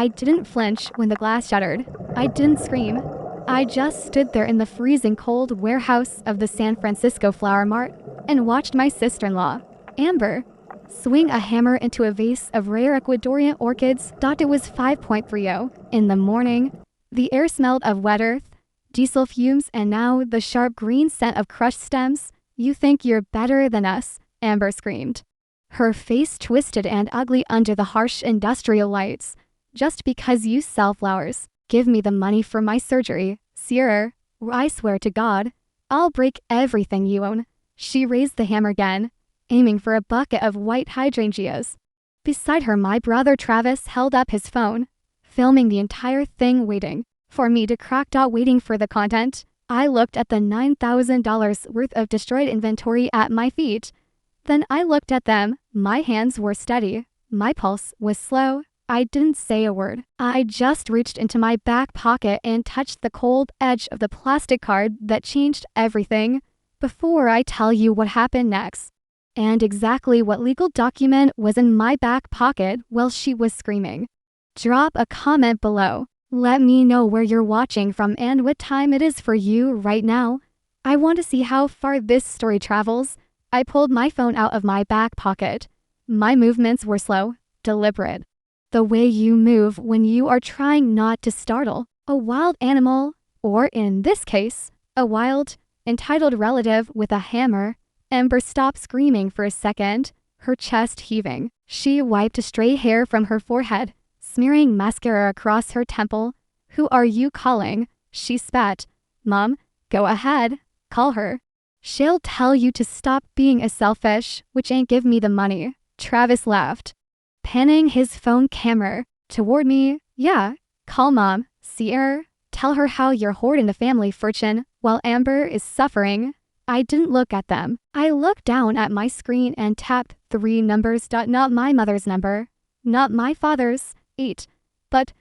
I didn't flinch when the glass shattered. I didn't scream. I just stood there in the freezing cold warehouse of the San Francisco Flower Mart and watched my sister-in-law, Amber, swing a hammer into a vase of rare Ecuadorian orchids. It was 5.30 in the morning. The air smelled of wet earth, diesel fumes, and now the sharp green scent of crushed stems. "You think you're better than us," Amber screamed. Her face twisted and ugly under the harsh industrial lights. "Just because you sell flowers. Give me the money for my surgery, Sierra. I swear to God, I'll break everything you own." She raised the hammer again, aiming for a bucket of white hydrangeas. Beside her, my brother Travis held up his phone, filming the entire thing, waiting for me to crack. Waiting for the content. I looked at the $9,000 worth of destroyed inventory at my feet. Then I looked at them. My hands were steady. My pulse was slow. I didn't say a word. I just reached into my back pocket and touched the cold edge of the plastic card that changed everything. Before I tell you what happened next, and exactly what legal document was in my back pocket while she was screaming, drop a comment below. Let me know where you're watching from and what time it is for you right now. I want to see how far this story travels. I pulled my phone out of my back pocket. My movements were slow, deliberate. The way you move when you are trying not to startle a wild animal, or in this case, a wild, entitled relative with a hammer. Amber stopped screaming for a second, her chest heaving. She wiped stray hair from her forehead, smearing mascara across her temple. "Who are you calling?" she spat. "Mom, go ahead, call her. She'll tell you to stop being a selfish, which ain't give me the money." Travis laughed, panning his phone camera toward me. "Yeah, call Mom, Sierra. Tell her how you're hoarding the family fortune while Amber is suffering." I didn't look at them. I looked down at my screen and tapped 3 numbers. Not my mother's number, not my father's. 8. But,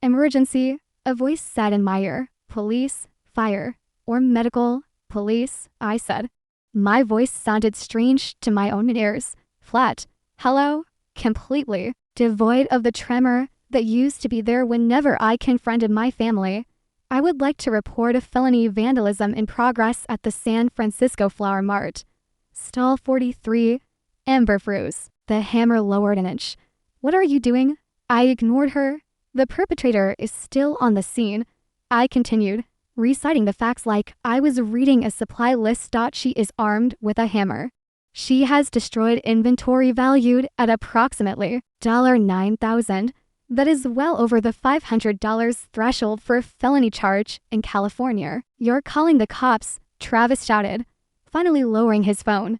emergency, a voice said in my ear. "Police, fire, or medical." "Police," I said. My voice sounded strange to my own ears. Flat, hollow, completely devoid of the tremor that used to be there whenever I confronted my family. "I would like to report a felony vandalism in progress at the San Francisco Flower Mart. Stall 43. Amber froze. The hammer lowered an inch. "What are you doing?" I ignored her. "The perpetrator is still on the scene," I continued, reciting the facts like I was reading a supply list. "She is armed with a hammer. She has destroyed inventory valued at approximately $9,000. That is well over the $500 threshold for a felony charge in California. You're calling the cops," Travis shouted, finally lowering his phone.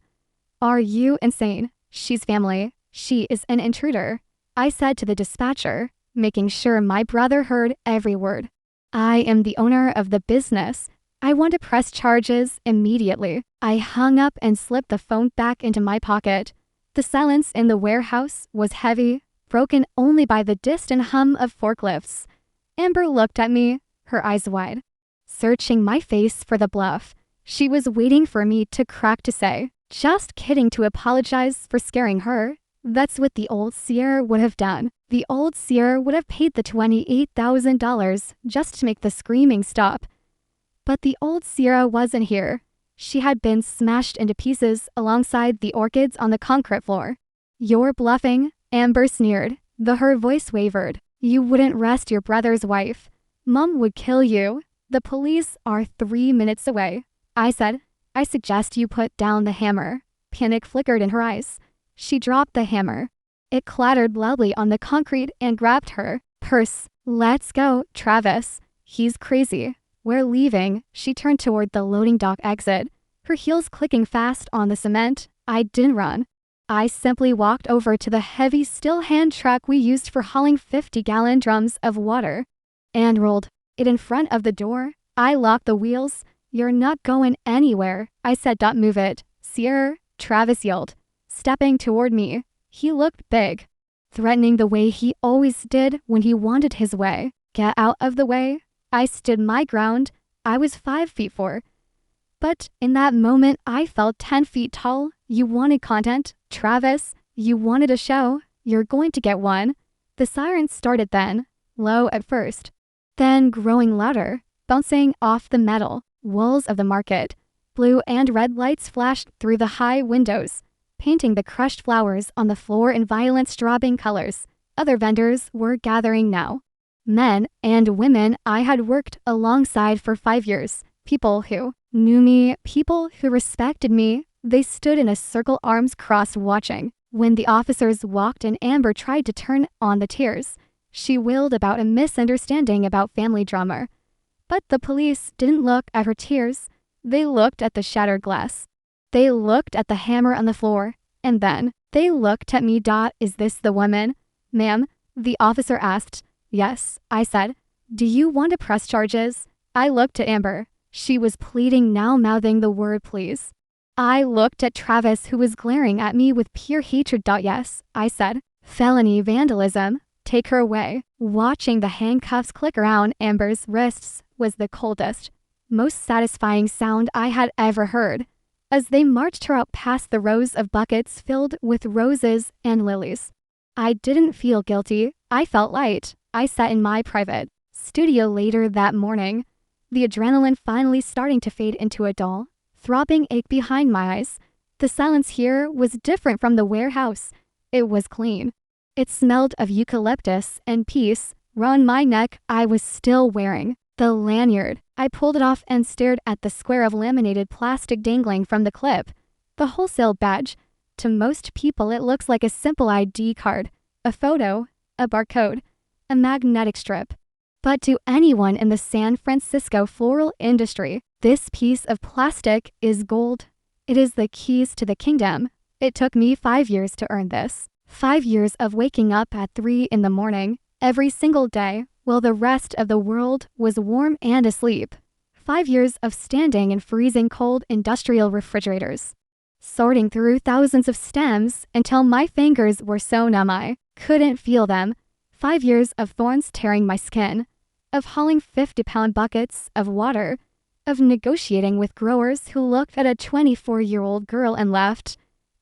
"Are you insane? She's family. She is an intruder," I said to the dispatcher, making sure my brother heard every word. "I am the owner of the business. I want to press charges immediately." I hung up and slipped the phone back into my pocket. The silence in the warehouse was heavy, broken only by the distant hum of forklifts. Amber looked at me, her eyes wide, searching my face for the bluff. She was waiting for me to crack to say, "Just kidding," to apologize for scaring her. That's what the old Sierra would have done. The old Sierra would have paid the $28,000 just to make the screaming stop. But the old Sierra wasn't here. She had been smashed into pieces alongside the orchids on the concrete floor. "You're bluffing," Amber sneered, though her voice wavered. "You wouldn't arrest your brother's wife. Mom would kill you. The police are 3 minutes away," I said. "I suggest you put down the hammer." Panic flickered in her eyes. She dropped the hammer. It clattered loudly on the concrete and grabbed her purse. "Let's go, Travis. He's crazy. We're leaving." She turned toward the loading dock exit, her heels clicking fast on the cement. I didn't run. I simply walked over to the heavy steel hand truck we used for hauling 50-gallon drums of water and rolled it in front of the door. I locked the wheels. "You're not going anywhere," I said. "Don't move it, Sierra," Travis yelled, stepping toward me. He looked big, threatening the way he always did when he wanted his way. "Get out of the way." I stood my ground. I was 5'4". But in that moment, I felt 10 feet tall. "You wanted content, Travis. You wanted a show. You're going to get one." The sirens started then, low at first, then growing louder, bouncing off the metal walls of the market. Blue and red lights flashed through the high windows, painting the crushed flowers on the floor in violent strobing colors. Other vendors were gathering now. Men and women I had worked alongside for 5 years. People who knew me, people who respected me. They stood in a circle, arms crossed, watching. When the officers walked in, Amber tried to turn on the tears. She wailed about a misunderstanding about family drama. But the police didn't look at her tears. They looked at the shattered glass. They looked at the hammer on the floor. And then they looked at me. Is this the woman? Ma'am, the officer asked. Yes, I said. Do you want to press charges? I looked at Amber. She was pleading now, mouthing the word please. I looked at Travis, who was glaring at me with pure hatred. Yes, I said. Felony vandalism. Take her away. Watching the handcuffs click around Amber's wrists was the coldest, most satisfying sound I had ever heard. As they marched her out past the rows of buckets filled with roses and lilies, I didn't feel guilty. I felt light. I sat in my private studio later that morning, the adrenaline finally starting to fade into a dull, throbbing ache behind my eyes. The silence here was different from the warehouse. It was clean. It smelled of eucalyptus and peace. Round my neck, I was still wearing the lanyard. I pulled it off and stared at the square of laminated plastic dangling from the clip. The wholesale badge. To most people, it looks like a simple ID card, a photo, a barcode, a magnetic strip. But to anyone in the San Francisco floral industry, this piece of plastic is gold. It is the keys to the kingdom. It took me 5 years to earn this. 5 years of waking up at 3 in the morning every single day while the rest of the world was warm and asleep. 5 years of standing in freezing cold industrial refrigerators, sorting through thousands of stems until my fingers were so numb I couldn't feel them. 5 years of thorns tearing my skin, of hauling 50-pound buckets of water, of negotiating with growers who looked at a 24-year-old girl and left.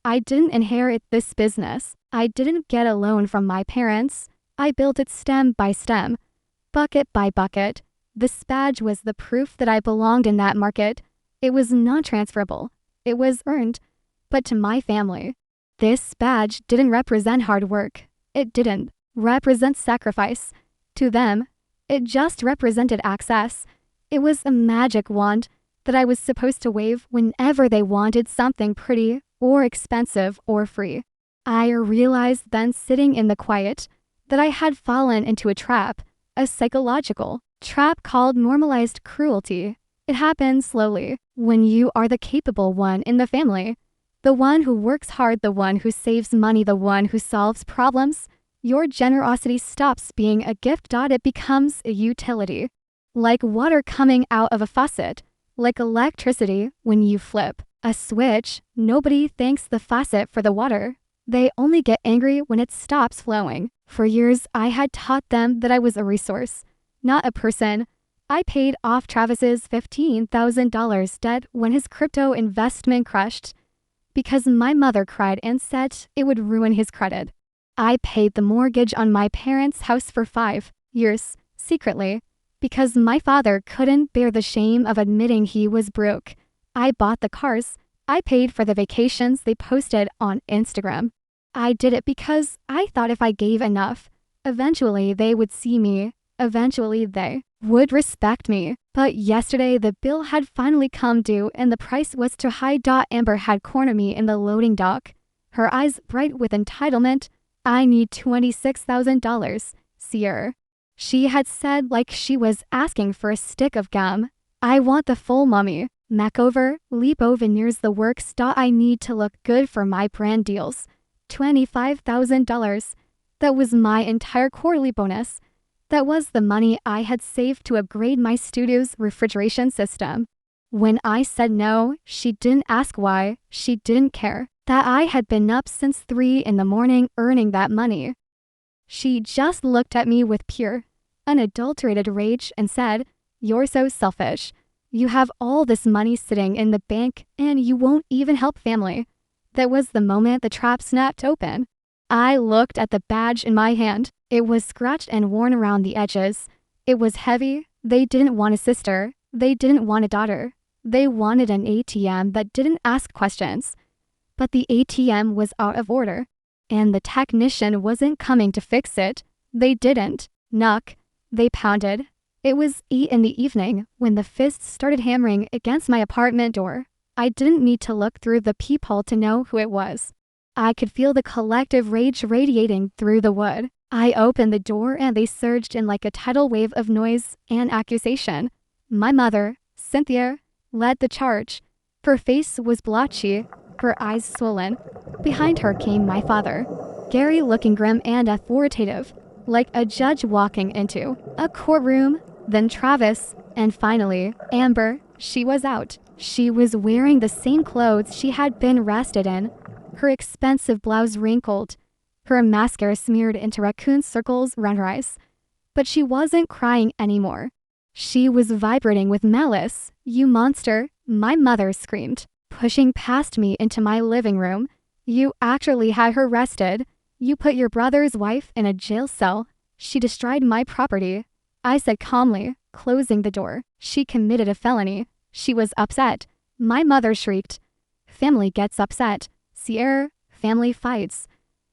I didn't inherit this business. I didn't get a loan from my parents. I built it stem by stem, bucket by bucket. This badge was the proof that I belonged in that market. It was non-transferable. It was earned. But to my family, this badge didn't represent hard work. It didn't represent sacrifice. To them, it just represented access. It was a magic wand that I was supposed to wave whenever they wanted something pretty or expensive or free. I realized then, sitting in the quiet, that I had fallen into a trap, a psychological trap called normalized cruelty. It happens slowly when you are the capable one in the family, the one who works hard, the one who saves money, the one who solves problems. Your generosity stops being a gift. It becomes a utility. Like water coming out of a faucet, like electricity when you flip a switch. Nobody thanks the faucet for the water. They only get angry when it stops flowing. For years, I had taught them that I was a resource, not a person. I paid off Travis's $15,000 debt when his crypto investment crashed because my mother cried and said it would ruin his credit. I paid the mortgage on my parents' house for 5 years, secretly, because my father couldn't bear the shame of admitting he was broke. I bought the cars. I paid for the vacations they posted on Instagram. I did it because I thought if I gave enough, eventually they would see me. Eventually they would respect me. But yesterday the bill had finally come due and the price was too high. Amber had cornered me in the loading dock, her eyes bright with entitlement. I need $26,000, Sierra. She had said, like she was asking for a stick of gum. I want the full mummy, makeover, lipo, veneers, the works. I need to look good for my brand deals. $25,000. That was my entire quarterly bonus. That was the money I had saved to upgrade my studio's refrigeration system. When I said no, she didn't ask why. She didn't care that I had been up since 3 in the morning earning that money. She just looked at me with pure, unadulterated rage and said, "You're so selfish. You have all this money sitting in the bank and you won't even help family." That was the moment the trap snapped open. I looked at the badge in my hand. It was scratched and worn around the edges. It was heavy. They didn't want a sister. They didn't want a daughter. They wanted an ATM that didn't ask questions. But the ATM was out of order, and the technician wasn't coming to fix it. They didn't. Knock. They pounded. It was 8 in the evening when the fists started hammering against my apartment door. I didn't need to look through the peephole to know who it was. I could feel the collective rage radiating through the wood. I opened the door and they surged in like a tidal wave of noise and accusation. My mother, Cynthia, led the charge. Her face was blotchy, her eyes swollen. Behind her came my father, Gary, looking grim and authoritative, like a judge walking into a courtroom. Then Travis, and finally, Amber. She was out. She was wearing the same clothes she had been arrested in, her expensive blouse wrinkled, her mascara smeared into raccoon circles around her eyes. But she wasn't crying anymore. She was vibrating with malice. "You monster," my mother screamed, pushing past me into my living room. "You actually had her arrested. You put your brother's wife in a jail cell. She destroyed my property," I said calmly, closing the door. "She committed a felony." She was upset. My mother shrieked. "Family gets upset. Sierra, family fights.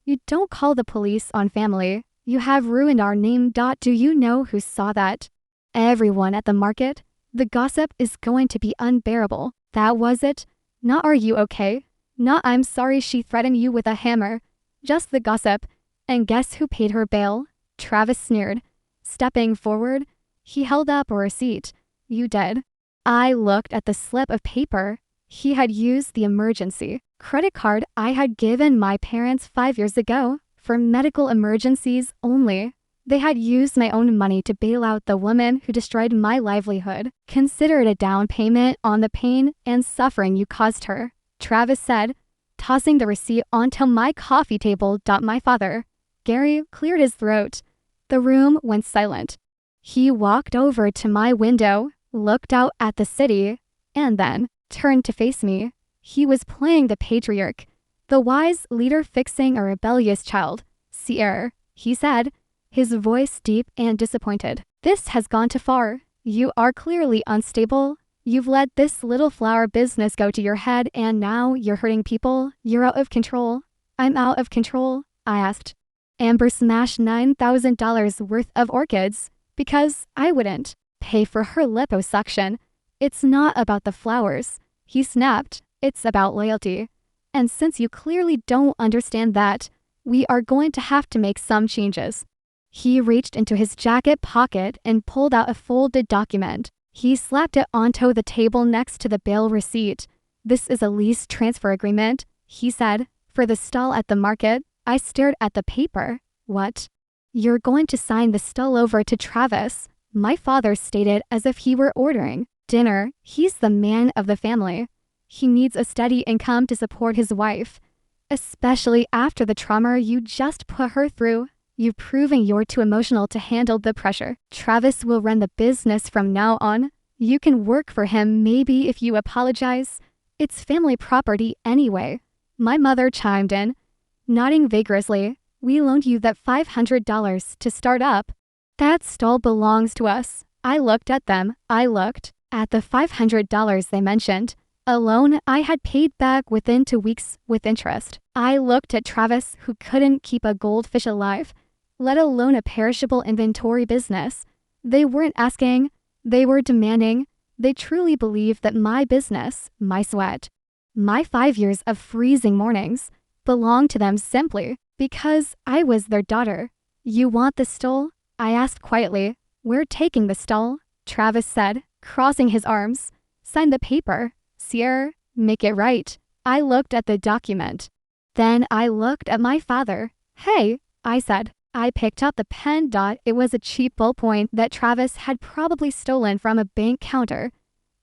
You don't call the police on family. You have ruined our name. Do you know who saw that? Everyone at the market. The gossip is going to be unbearable." That was it. Not "Are you okay?" Not "I'm sorry she threatened you with a hammer." Just the gossip. And guess who paid her bail? Travis sneered. Stepping forward, he held up a receipt. "You did." I looked at the slip of paper. He had used the emergency credit card I had given my parents 5 years ago for medical emergencies only. They had used my own money to bail out the woman who destroyed my livelihood. "Consider it a down payment on the pain and suffering you caused her," Travis said, tossing the receipt onto my coffee table. My father, Gary, cleared his throat. The room went silent. He walked over to my window, looked out at the city, and then turned to face me. He was playing the patriarch, the wise leader fixing a rebellious child. "Sierra," he said, his voice deep and disappointed. "This has gone too far. You are clearly unstable. You've let this little flower business go to your head and now you're hurting people. You're out of control." "I'm out of control?" I asked. "Amber smashed $9,000 worth of orchids because I wouldn't pay for her liposuction. It's not about the flowers," he snapped. "It's about loyalty. And since you clearly don't understand that, we are going to have to make some changes." He reached into his jacket pocket and pulled out a folded document. He slapped it onto the table next to the bail receipt. "This is a lease transfer agreement," he said, "for the stall at the market." I stared at the paper. "What? You're going to sign the stall over to Travis?" My father stated as if he were ordering dinner. "He's the man of the family. He needs a steady income to support his wife, especially after the trauma you just put her through. You've proven you're too emotional to handle the pressure. Travis will run the business from now on. You can work for him maybe if you apologize. It's family property anyway." My mother chimed in, nodding vigorously. "We loaned you that $500 to start up. That stall belongs to us." I looked at them. I looked at the $500 they mentioned, a loan I had paid back within 2 weeks with interest. I looked at Travis, who couldn't keep a goldfish alive, let alone a perishable inventory business. They weren't asking, they were demanding. They truly believed that my business, my sweat, my 5 years of freezing mornings belonged to them simply because I was their daughter. "You want the stall?" I asked quietly. "We're taking the stall," Travis said, crossing his arms. "Sign the paper. Sierra, make it right." I looked at the document. Then I looked at my father. "Hey," I said. I picked up the pen. It was a cheap ballpoint that Travis had probably stolen from a bank counter.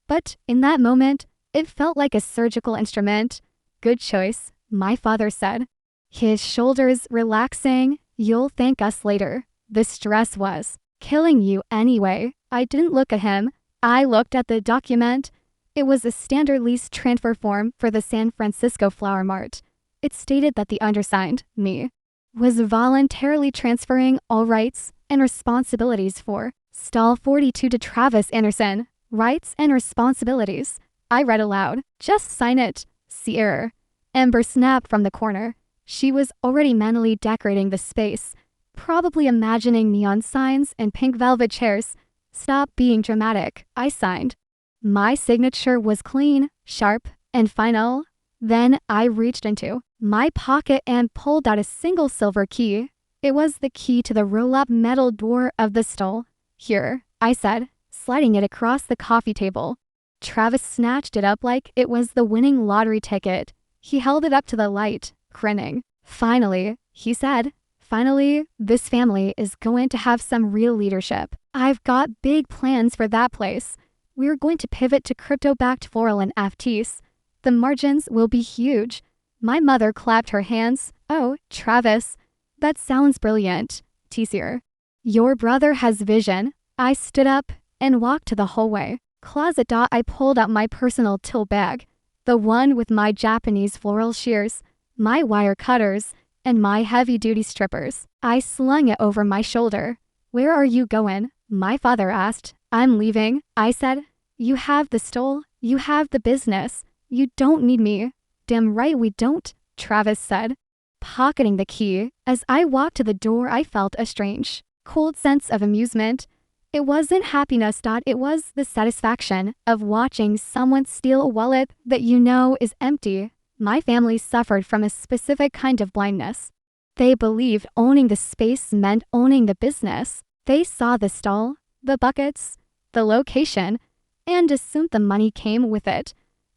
But in that moment, it felt like a surgical instrument. "Good choice," my father said, his shoulders relaxing. "You'll thank us later. The stress was killing you anyway." I didn't look at him. I looked at the document. It was a standard lease transfer form for the San Francisco Flower Mart. It stated that the undersigned, me, was voluntarily transferring all rights and responsibilities for stall 42 to Travis Anderson. Rights and responsibilities. I read aloud. Just sign it. See error. Amber snapped from the corner. She was already mentally decorating the space, probably imagining neon signs and pink velvet chairs. Stop being dramatic. I signed. My signature was clean, sharp, and final. Then I reached into my pocket and pulled out a single silver key. It was the key to the roll-up metal door of the stall. Here, I said, sliding it across the coffee table. Travis snatched it up like it was the winning lottery ticket. He held it up to the light, grinning. Finally, he said, finally, this family is going to have some real leadership. I've got big plans for that place. We're going to pivot to crypto-backed floral and FTs. The margins will be huge. My mother clapped her hands. Oh, Travis, that sounds brilliant. Teasier. Your brother has vision. I stood up and walked to the hallway. Closet. I pulled out my personal tool bag, the one with my Japanese floral shears, my wire cutters, and my heavy-duty strippers. I slung it over my shoulder. Where are you going? My father asked. I'm leaving, I said. You have the stole, you have the business. You don't need me. Damn right we don't, Travis said, pocketing the key. As I walked to the door, I felt a strange, cold sense of amusement. It wasn't happiness. It was the satisfaction of watching someone steal a wallet that you know is empty. My family suffered from a specific kind of blindness. They believed owning the space meant owning the business. They saw the stall, the buckets, the location, and assumed the money came with it.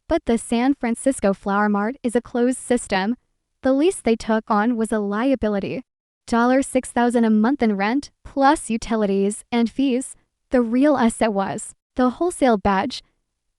But the San Francisco Flower Mart is a closed system. The lease they took on was a liability. $6,000 a month in rent, plus utilities and fees. The real asset was the wholesale badge.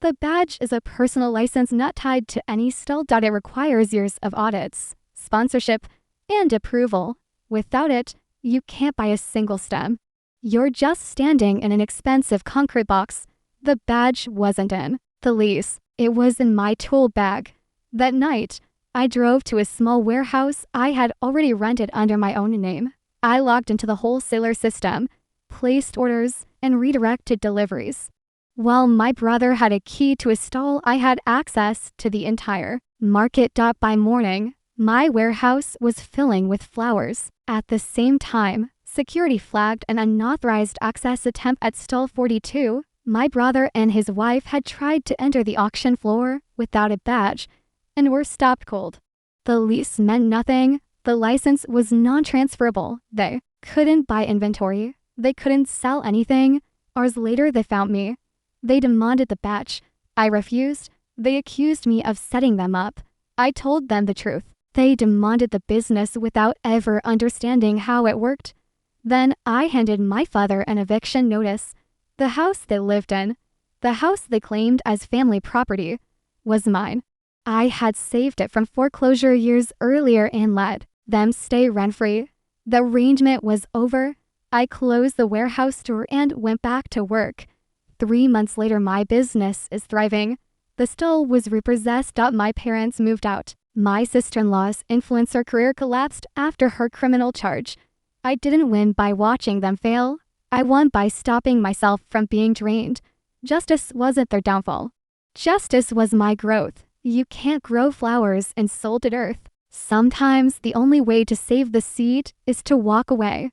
The badge is a personal license not tied to any stall. It requires years of audits, sponsorship, and approval. Without it, you can't buy a single stem. You're just standing in an expensive concrete box. The badge wasn't in the lease. It was in my tool bag. That night, I drove to a small warehouse I had already rented under my own name. I logged into the wholesaler system, placed orders, and redirected deliveries. While my brother had a key to a stall, I had access to the entire market. By morning, my warehouse was filling with flowers. At the same time, security flagged an unauthorized access attempt at stall 42. My brother and his wife had tried to enter the auction floor without a badge and were stopped cold. The lease meant nothing. The license was non-transferable. They couldn't buy inventory. They couldn't sell anything. Hours later, they found me. They demanded the badge. I refused. They accused me of setting them up. I told them the truth. They demanded the business without ever understanding how it worked. Then I handed my father an eviction notice. The house they lived in, the house they claimed as family property, was mine. I had saved it from foreclosure years earlier and let them stay rent-free. The arrangement was over. I closed the warehouse door and went back to work. 3 months later, my business is thriving. The stall was repossessed. My parents moved out. My sister-in-law's influencer career collapsed after her criminal charge. I didn't win by watching them fail. I won by stopping myself from being drained. Justice wasn't their downfall. Justice was my growth. You can't grow flowers in salted earth. Sometimes the only way to save the seed is to walk away.